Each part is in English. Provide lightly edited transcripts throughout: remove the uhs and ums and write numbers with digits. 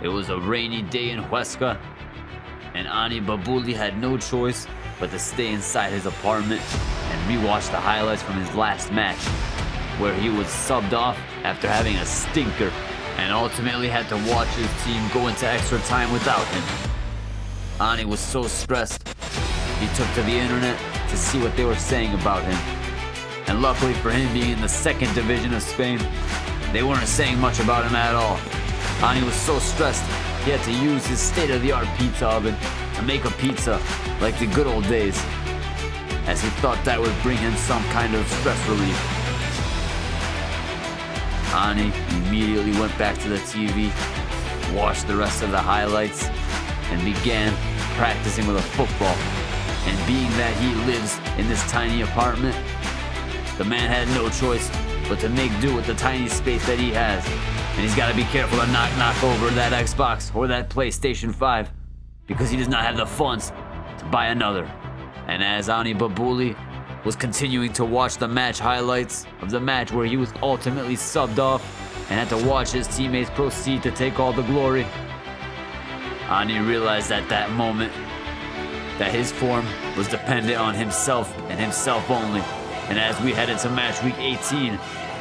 It was a rainy day in Huesca, and Ani Babooli had no choice but to stay inside his apartment and rewatch the highlights from his last match, where he was subbed off after having a stinker and ultimately had to watch his team go into extra time without him. Ani was so stressed, he took to the internet to see what they were saying about him. And luckily for him, being in the second division of Spain, they weren't saying much about him at all. Ani was so stressed, he had to use his state-of-the-art pizza oven to make a pizza like the good old days, as he thought that would bring him some kind of stress relief. Ani immediately went back to the TV, watched the rest of the highlights, and began practicing with a football. And being that he lives in this tiny apartment, the man had no choice but to make do with the tiny space that he has. And he's got to be careful to not knock over that Xbox or that PlayStation 5, because he does not have the funds to buy another. And as Ani Babooli was continuing to watch the match highlights of the match where he was ultimately subbed off and had to watch his teammates proceed to take all the glory, Ani realized at that moment that his form was dependent on himself and himself only. And as we head into match week 18,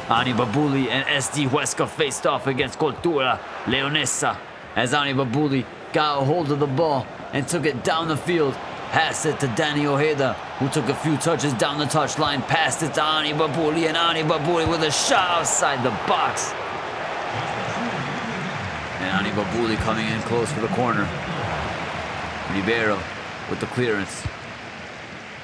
Ani Babooli and SD Huesca faced off against Cultura Leonesa, as Ani Babooli got a hold of the ball and took it down the field, passed it to Dani Ojeda, who took a few touches down the touchline, passed it to Ani Babooli, and Ani Babooli with a shot outside the box. And Ani Babooli coming in close for the corner. Ribeiro with the clearance.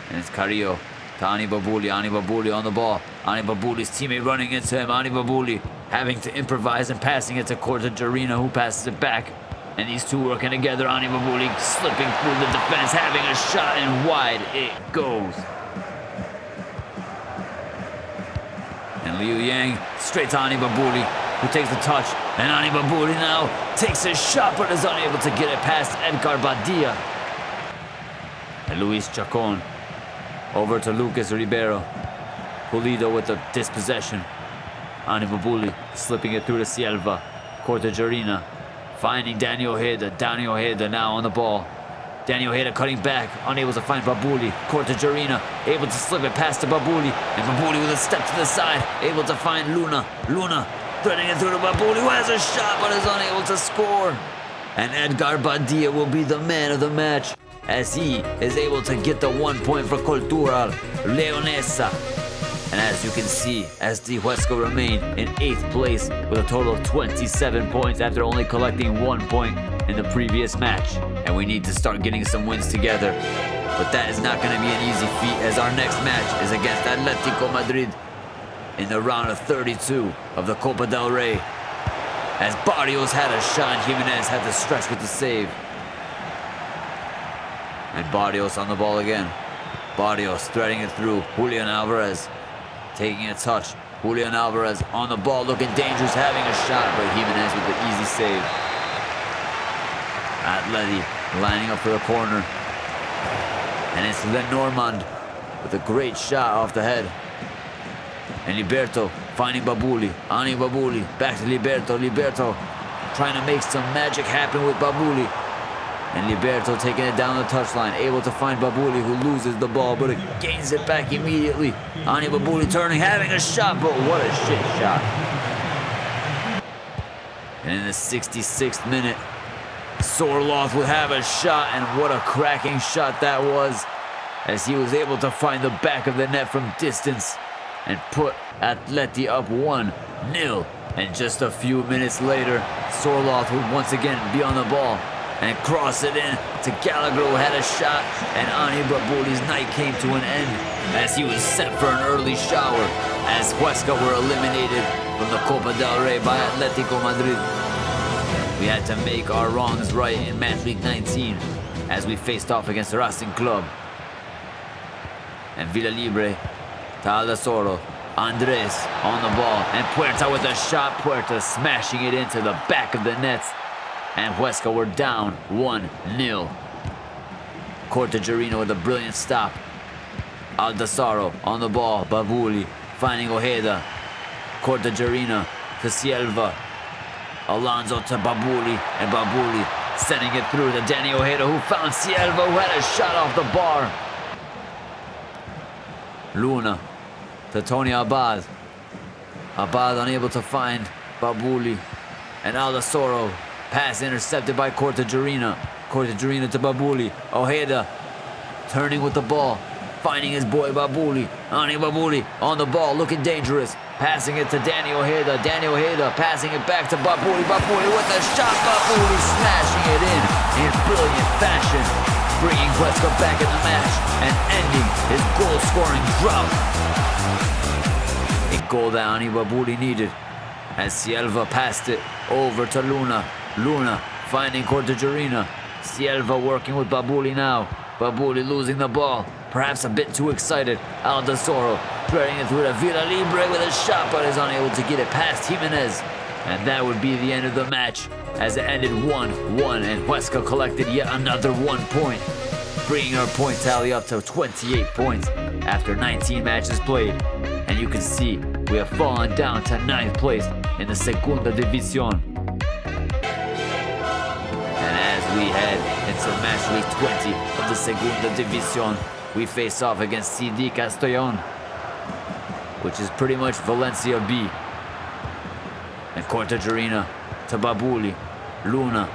And it's Carrillo to Ani Babooli on the ball. Ani Babooli's teammate running into him. Ani Babooli having to improvise and passing it to Cortajarena, who passes it back. And these two working together. Ani Babooli slipping through the defense, having a shot, and wide it goes. And Liu Yang straight to Ani Babooli, who takes the touch. And Ani Babooli now takes a shot, but is unable to get it past Edgar Badia. And Luis Chacon over to Lucas Ribeiro. Pulido with the dispossession. Ani Babooli slipping it through to Silva. Cortajarena finding Dani Ojeda. Dani Ojeda now on the ball. Dani Ojeda cutting back, unable to find Babooli. Cortajarena able to slip it past to Babooli. And Babooli with a step to the side, able to find Luna. Luna threading it through to Babooli, who has a shot but is unable to score. And Edgar Badia will be the man of the match, as he is able to get the 1 point for Cultura Leonesa. And as you can see, SD Huesca remain in 8th place with a total of 27 points after only collecting 1 point in the previous match. And we need to start getting some wins together. But that is not going to be an easy feat, as our next match is against Atletico Madrid in the round of 32 of the Copa del Rey. As Barrios had a shot, Jimenez had to stretch with the save. And Barrios on the ball again. Barrios threading it through. Julian Alvarez taking a touch. Julian Alvarez on the ball, looking dangerous, having a shot, but Jimenez with the easy save. Atleti lining up for the corner. And it's Lenormand with a great shot off the head. And Liberto finding Babooli. Ani Babooli back to Liberto. Liberto trying to make some magic happen with Babooli. And Liberto taking it down the touchline, able to find Babooli, who loses the ball, but it gains it back immediately. Ani Babooli turning, having a shot, but what a shit shot. And in the 66th minute, Sorloth would have a shot, and what a cracking shot that was, as he was able to find the back of the net from distance and put Atleti up 1-0. And just a few minutes later, Sorloth would once again be on the ball and cross it in to Gallagher, who had a shot, and Ani Babooli's night came to an end as he was set for an early shower, as Huesca were eliminated from the Copa del Rey by Atletico Madrid. We had to make our wrongs right in match week 19 as we faced off against Racing Club. And Villa Libre to Aldasoro. Andres on the ball, and Puerta with a shot. Puerta smashing it into the back of the nets. And Huesca were down 1-0. Cortajarena with a brilliant stop. Aldasaro on the ball. Babooli finding Ojeda. Cortajarena to Silva. Alonso to Babooli, and Babooli sending it through to Dani Ojeda, who found Silva, who had a shot off the bar. Luna to Tony Abad. Abad unable to find Babooli. And Aldasoro. Pass intercepted by Cortajarena. Cortajarena to Babooli. Ojeda turning with the ball. Finding his boy Babooli. Ani Babooli on the ball, looking dangerous. Passing it to Dani Ojeda. Dani Ojeda passing it back to Babooli. Babooli with the shot. Babooli smashing it in brilliant fashion. Bringing Huesca back in the match and ending his goal-scoring drought. A goal that Ani Babooli needed as Silva passed it over to Luna. Luna finding Cortajarena. Silva working with Babooli now. Babooli losing the ball. Perhaps a bit too excited. Aldasoro threading it through to Villa Libre with a shot, but is unable to get it past Jimenez. And that would be the end of the match, as it ended 1-1, and Huesca collected yet another 1 point, bringing our point tally up to 28 points after 19 matches played. And you can see we have fallen down to 9th place in the Segunda División. And as we head into match week 20 of the Segunda División, we face off against CD Castellón, which is pretty much Valencia B. And Cortajarena to Babooli. Luna.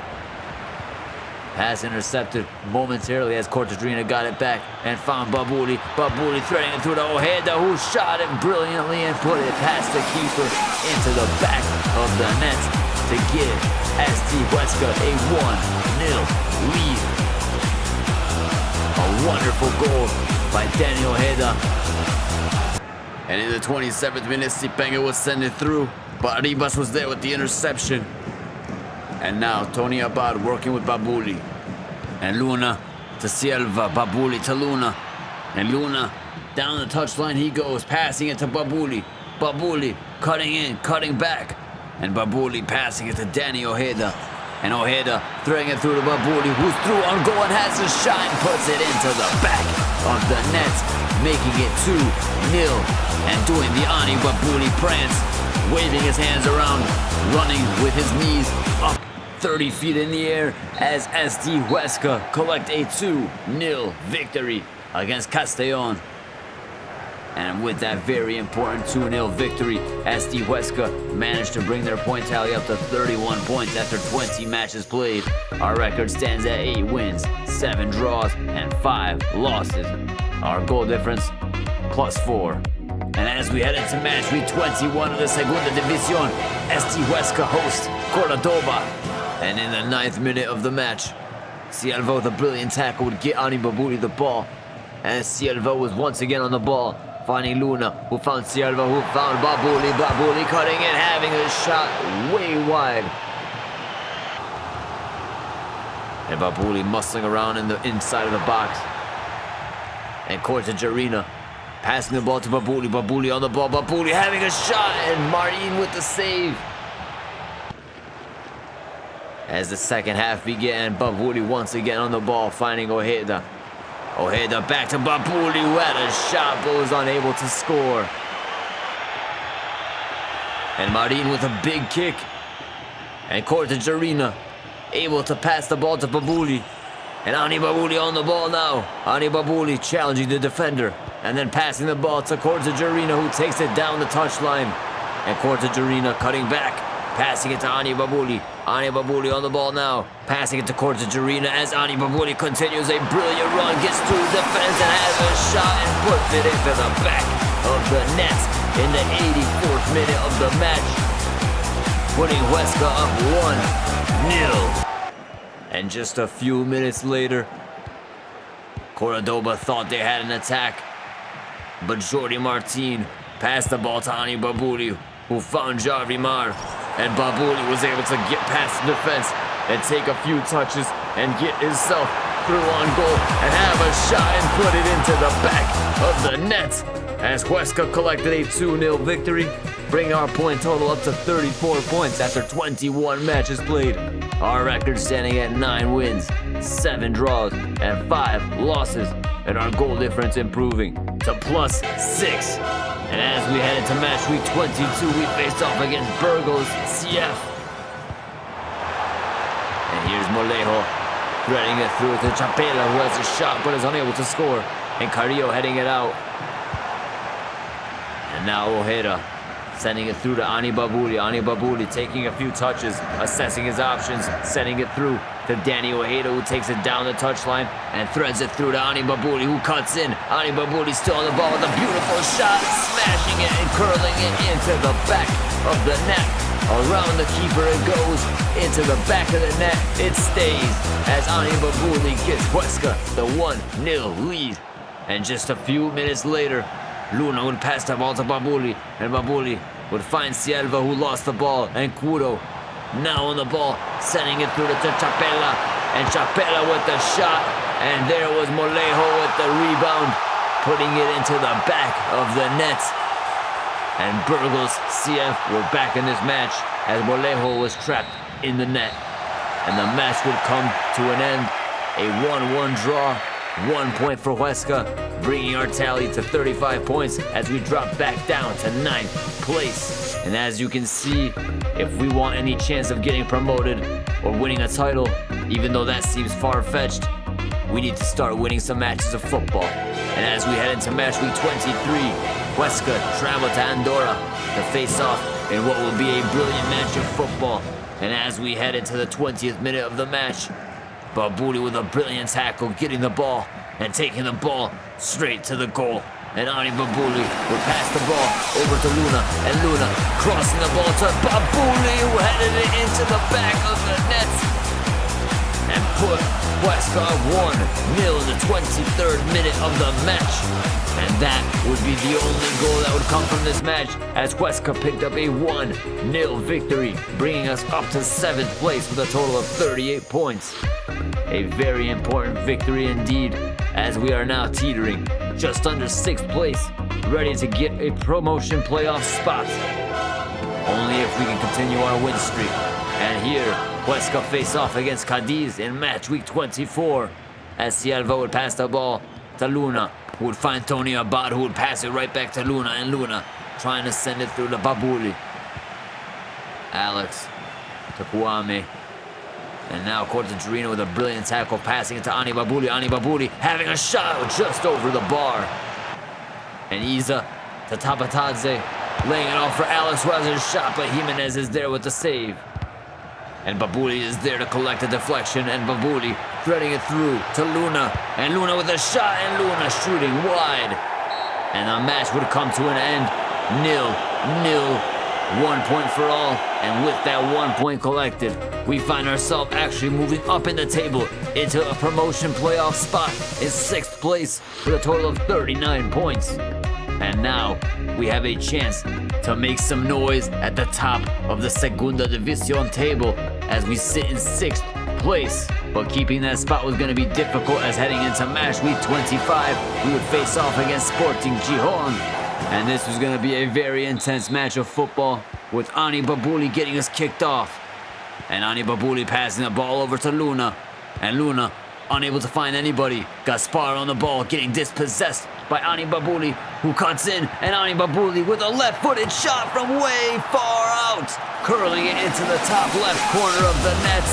Pass intercepted momentarily as Cortajarena got it back and found Babooli. Babooli threading it through to Ojeda, who shot it brilliantly and put it past the keeper into the back of the net to give ST Huesca a 1-0 lead. A wonderful goal by Dani Ojeda. And in the 27th minute, Sipenga was sent it through, but Arribas was there with the interception. And now Tony Abad working with Babooli. And Luna to Silva, Babooli to Luna. And Luna down the touchline he goes, passing it to Babooli. Babooli cutting in, cutting back. And Babooli passing it to Dani Ojeda. And Ojeda throwing it through to Babooli, who's through on goal and has a shot and puts it into the back of the net, making it 2-0. And doing the Ani Babooli prance, waving his hands around, running with his knees up 30 feet in the air as SD Huesca collect a 2-0 victory against Castellón. And with that very important 2-0 victory, SD Huesca managed to bring their point tally up to 31 points after 20 matches played. Our record stands at 8 wins, 7 draws, and 5 losses. Our goal difference, +4. And as we head into match week 21 of the Segunda División, SD Huesca hosts Cordoba. And in the 9th minute of the match, Silva with a brilliant tackle would get Ani Babooli the ball. And Silva was once again on the ball, finding Luna, who found Silva, who found Babooli. Babooli cutting in, having a shot way wide. And Babooli muscling around in the inside of the box. And Cortajarena passing the ball to Babooli. Babooli on the ball. Babooli having a shot, and Martin with the save. As the second half began, Babooli once again on the ball, finding Ojeda. Ojeda back to Babooli, who had a shot but was unable to score. And Martin with a big kick. And Cortajarena able to pass the ball to Babooli. And Ani Babooli on the ball now. Ani Babooli challenging the defender. And then passing the ball to Cortajarena, who takes it down the touchline. And Cortajarena cutting back, passing it to Ani Babooli. Ani Babooli on the ball now, passing it to Cortajarena as Ani Babooli continues a brilliant run, gets to the defense and has a shot and puts it into the back of the net in the 84th minute of the match, putting Huesca up 1-0. And just a few minutes later, Cordoba thought they had an attack, but Jordi Martin passed the ball to Ani Babooli, who found Javi Mar. And Babooli was able to get past the defense and take a few touches and get himself through on goal and have a shot and put it into the back of the net as Huesca collected a 2-0 victory, bringing our point total up to 34 points after 21 matches played. Our record standing at 9 wins, 7 draws, and 5 losses, and our goal difference improving to +6. And as we head into match week 22, we face off against Burgos CF. here's Molejo threading it through to Chapela, who has a shot but is unable to score. And Carrillo heading it out. And now Ojeda sending it through to Ani Babooli. Ani Babooli taking a few touches, assessing his options, sending it through to Danny Ojeda, who takes it down the touchline and threads it through to Ani Babooli, who cuts in. Ani Babooli still on the ball with a beautiful shot, smashing it and curling it into the back of the net. Around the keeper it goes, into the back of the net it stays, as Ani Babooli gives Huesca the 1-0 lead. And just a few minutes later, Luna would pass the ball to Babooli, and Babooli would find Silva, who lost the ball, and Curo now on the ball, sending it through to Chapela, and Chapela with the shot, and there was Molejo with the rebound, putting it into the back of the net. And Burgos CF were back in this match, as Molejo was trapped in the net. And the match would come to an end, a 1-1 draw. 1 point for Huesca, bringing our tally to 35 points as we drop back down to 9th place. And as you can see, if we want any chance of getting promoted or winning a title, even though that seems far-fetched, we need to start winning some matches of football. And as we head into match week 23, Huesca travel to Andorra to face off in what will be a brilliant match of football. And as we head into the 20th minute of the match, Babooli with a brilliant tackle, getting the ball and taking the ball straight to the goal. And Ani Babooli would pass the ball over to Luna, and Luna crossing the ball to Babooli, who headed it into the back of the net and put Huesca 1-0 in the 23rd minute of the match. And that would be the only goal that would come from this match, as Huesca picked up a 1-0 victory, bringing us up to 7th place with a total of 38 points. A very important victory indeed, as we are now teetering just under 6th place, ready to get a promotion playoff spot. Only if we can continue our win streak. And here, Huesca face off against Cadiz in match week 24, as Silva would pass the ball to Luna, who would find Tony Abad, who would pass it right back to Luna, and Luna trying to send it through to Babooli. Alex to Kwame. And now Cortadrino with a brilliant tackle, passing it to Ani Babooli. Ani Babooli having a shot just over the bar. And Isa to Tapatadze, laying it off for Alex, who has a shot, but Jimenez is there with the save. And Babooli is there to collect the deflection, and Babooli threading it through to Luna. And Luna with a shot, and Luna shooting wide. And the match would come to an end. 0-0. 1 point for all, and with that 1 point collected, we find ourselves actually moving up in the table into a promotion playoff spot in 6th place with a total of 39 points. And now we have a chance to make some noise at the top of the Segunda División table as we sit in 6th place. But keeping that spot was going to be difficult, as heading into match week 25, we would face off against Sporting Gijon. And this was going to be a very intense match of football, with Ani Babooli getting us kicked off. And Ani Babooli passing the ball over to Luna. And Luna unable to find anybody. Gaspar on the ball, getting dispossessed by Ani Babooli, who cuts in. And Ani Babooli with a left-footed shot from way far out, curling it into the top left corner of the net,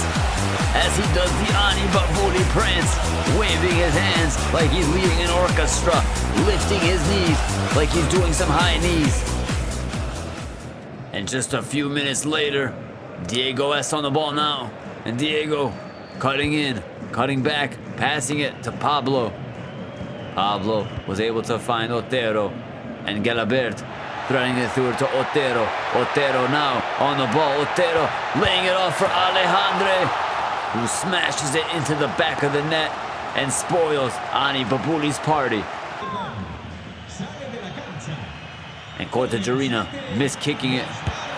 as he does the Ani Babooli prance, waving his hands like he's leading an orchestra, lifting his knees like he's doing some high knees. And just a few minutes later, Diego S on the ball now, and Diego cutting in, cutting back, passing it to Pablo. Pablo was able to find Otero, and Gelabert threading it through to Otero. Otero now on the ball. Otero laying it off for Alejandre, who smashes it into the back of the net and spoils Ani Babooli's party. And Cortajarena miskicking it.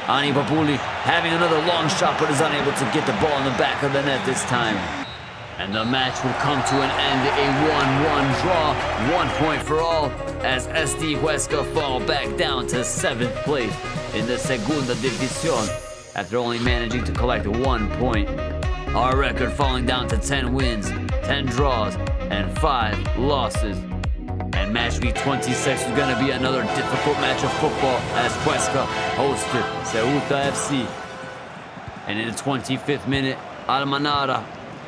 Ani Babooli having another long shot, but is unable to get the ball in the back of the net this time. And the match would come to an end, a 1-1 draw, 1 point for all, as SD Huesca fall back down to 7th place in the Segunda División after only managing to collect 1 point. Our record falling down to 10 wins, 10 draws, and 5 losses. And match week 26 is going to be another difficult match of football, as Huesca hosted Ceuta FC. And in the 25th minute, Almanara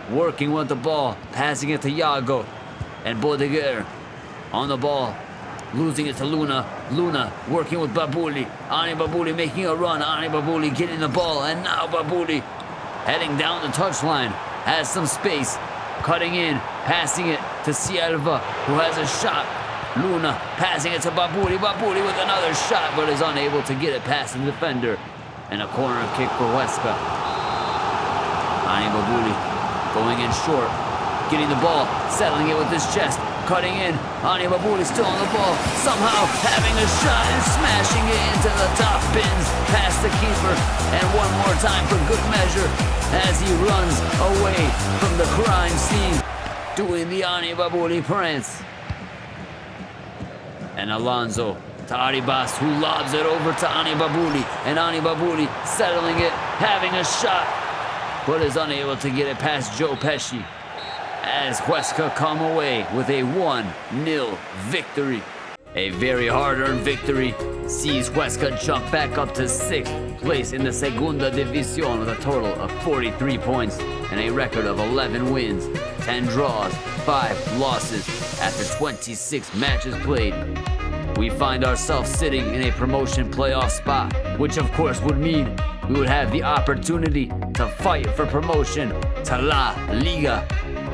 working with the ball, passing it to Iago. And Bodeguer on the ball, losing it to Luna. Luna working with Babooli. Ani Babooli making a run. Ani Babooli getting the ball. And now Babooli heading down the touchline. Has some space. Cutting in, passing it to Silva, who has a shot. Luna passing it to Babooli. Babooli with another shot, but is unable to get it past the defender. And a corner kick for Huesca. Ani Babooli going in short, getting the ball, settling it with his chest, cutting in. Ani Babooli still on the ball, somehow having a shot and smashing it into the top bins, past the keeper. And one more time for good measure as he runs away from the crime scene, doing the Ani Babooli prance. And Alonso to Arribas, who lobs it over to Ani Babooli. And Ani Babooli settling it, having a shot, but is unable to get it past Joe Pesci, as Huesca come away with a 1-0 victory. A very hard-earned victory sees Huesca jump back up to 6th place in the Segunda División with a total of 43 points and a record of 11 wins, 10 draws, 5 losses after 26 matches played. We find ourselves sitting in a promotion playoff spot, which of course would mean we would have the opportunity to fight for promotion to La Liga.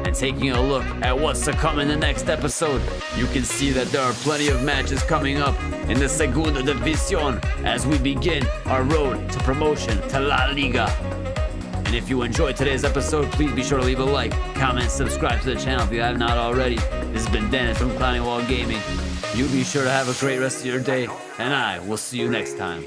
And taking a look at what's to come in the next episode, you can see that there are plenty of matches coming up in the Segunda División as we begin our road to promotion to La Liga. And if you enjoyed today's episode, please be sure to leave a like, comment, subscribe to the channel if you have not already. This has been Dennis from Climbing Wall Gaming. You be sure to have a great rest of your day, and I will see you next time.